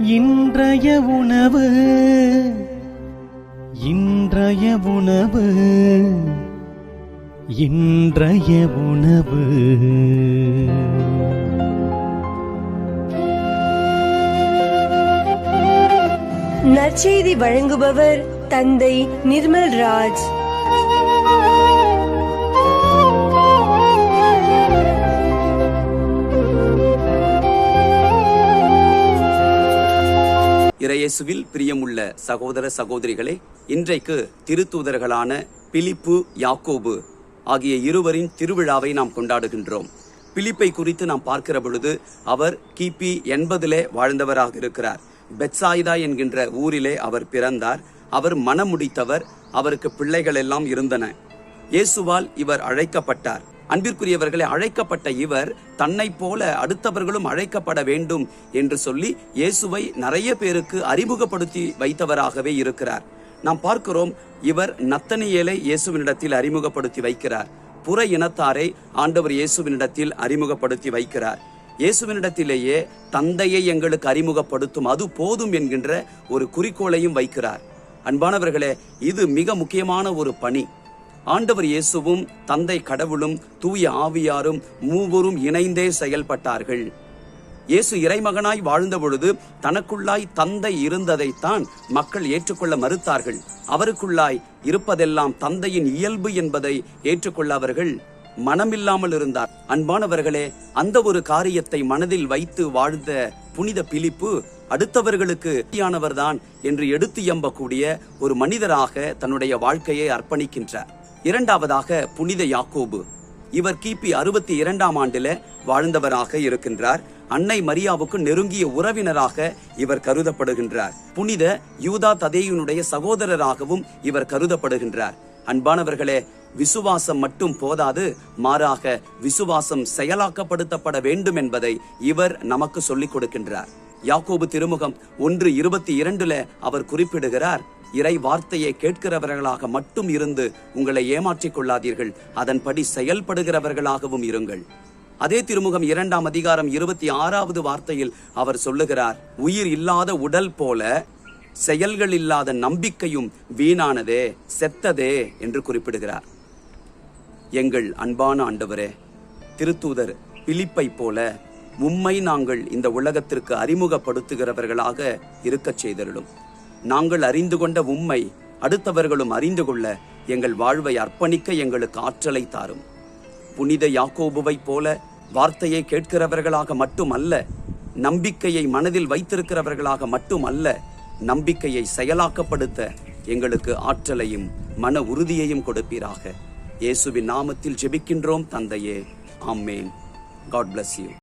இன்றைய உணவு இன்றைய உணவு இன்றைய உணவு. நற்செய்தி வழங்குபவர் தந்தை நிர்மல் ராஜ். இறையேசுவில் பிரியமுள்ள சகோதர சகோதரிகளே, இன்றைக்கு திருத்தூதர்களான பிலிப்பு, யாக்கோபு ஆகிய இருவரின் திருவிழாவை நாம் கொண்டாடுகின்றோம். பிலிப்பை குறித்து நாம் பார்க்கிற பொழுது அவர் கிபி 80 வாழ்ந்தவராக இருக்கிறார். பெத்சாயிதா என்கின்ற ஊரிலே அவர் பிறந்தார். அவர் மணமுடித்தவர். அவருக்கு பிள்ளைகள் எல்லாம் இருந்தன. இயேசுவால் இவர் அழைக்கப்பட்டார். அன்பிற்குரியவர்களை, அழைக்கப்பட்ட இவர் தன்னை போல அடுத்தவர்களும் அழைக்கப்பட வேண்டும் என்று சொல்லி இயேசுவை நிறைய பேருக்கு அறிமுகப்படுத்தி வைத்தவராகவே இருக்கிறார். நாம் பார்க்கிறோம், இவர் நத்தனியேலை இயேசுவினிடத்தில் அறிமுகப்படுத்தி வைக்கிறார். புற இனத்தாரை ஆண்டவர் இயேசுவினிடத்தில் அறிமுகப்படுத்தி வைக்கிறார். இயேசுவினிடத்திலேயே தந்தையை எங்களுக்கு அறிமுகப்படுத்தும், அது போதும் என்கின்ற ஒரு குறிக்கோளையும் வைக்கிறார். அன்பானவர்களே, இது மிக முக்கியமான ஒரு பணி. ஆண்டவர் இயேசுவும் தந்தை கடவுளும் தூய ஆவியாரும் மூவரும் இணைந்தே செயல்பட்டார்கள். இயேசு இறைமகனாய் வாழ்ந்த பொழுது தனக்குள்ளாய் தந்தை இருந்ததைத்தான் மக்கள் ஏற்றுக்கொள்ள மறுத்தார்கள். அவருக்குள்ளாய் இருப்பதெல்லாம் தந்தையின் இயல்பு என்பதை ஏற்றுக்கொள்ள அவர்கள் மனமில்லாமல் இருந்தார். அன்பானவர்களே, அந்த ஒரு காரியத்தை மனதில் வைத்து வாழ்ந்த புனித பிலிப்பு அடுத்தவர்களுக்கு யானவர்தான் என்று எடுத்து எம்பக்கூடிய ஒரு மனிதராக தன்னுடைய வாழ்க்கையை அர்ப்பணிக்கின்றார். இரண்டாவதாக புனித யாக்கோபு. இவர் கிபி 62 வாழ்ந்தவராக இருக்கின்றார். அன்னை மரியாவுக்கு நெருங்கிய உறவினராக இவர் கருதப்படுகின்றார். புனித யூதா ததேயுனுடைய சகோதரராகவும் இவர் கருதப்படுகின்றார். அன்பானவர்களே, விசுவாசம் மட்டும் போதாது, மாறாக விசுவாசம் செயலாக்கப்படுத்தப்பட வேண்டும் என்பதை இவர் நமக்கு சொல்லிக் கொடுக்கின்றார். யாக்கோபு திருமுகம் 1:22 அவர் குறிப்பிடுகிறார், இறை வார்த்தையை கேட்கிறவர்களாக மட்டும் இருந்து உங்களை ஏமாற்றிக் கொள்ளாதீர்கள், அதன்படி செயல்படுகிறவர்களாகவும் இருங்கள். அதே திருமுகம் 2 அதிகாரம் 26 வார்த்தையில் அவர் சொல்லுகிறார், உயிர் இல்லாத உடல் போல செயல்கள் இல்லாத நம்பிக்கையும் வீணானதே, செத்ததே என்று குறிப்பிடுகிறார். எங்கள் அன்பான ஆண்டவரே, திருத்தூதர் பிலிப்பை போல உம்மை நாங்கள் இந்த உலகத்திற்கு அறிமுகப்படுத்துகிறவர்களாக இருக்கச் செய்தருளும். நாங்கள் அறிந்து கொண்ட உம்மை அடுத்தவர்களும் அறிந்து கொள்ள எங்கள் வாழ்வை அர்ப்பணிக்க எங்களுக்கு ஆற்றலை தாரும். புனித யாக்கோபுவை போல வார்த்தையை கேட்கிறவர்களாக மட்டுமல்ல, நம்பிக்கையை மனதில் வைத்திருக்கிறவர்களாக மட்டுமல்ல, நம்பிக்கையை செயலாக்கப்படுத்த எங்களுக்கு ஆற்றலையும் மன உறுதியையும் கொடுப்பீராக. இயேசுவின் நாமத்தில் ஜெபிக்கின்றோம் தந்தையே, ஆமென். God bless you.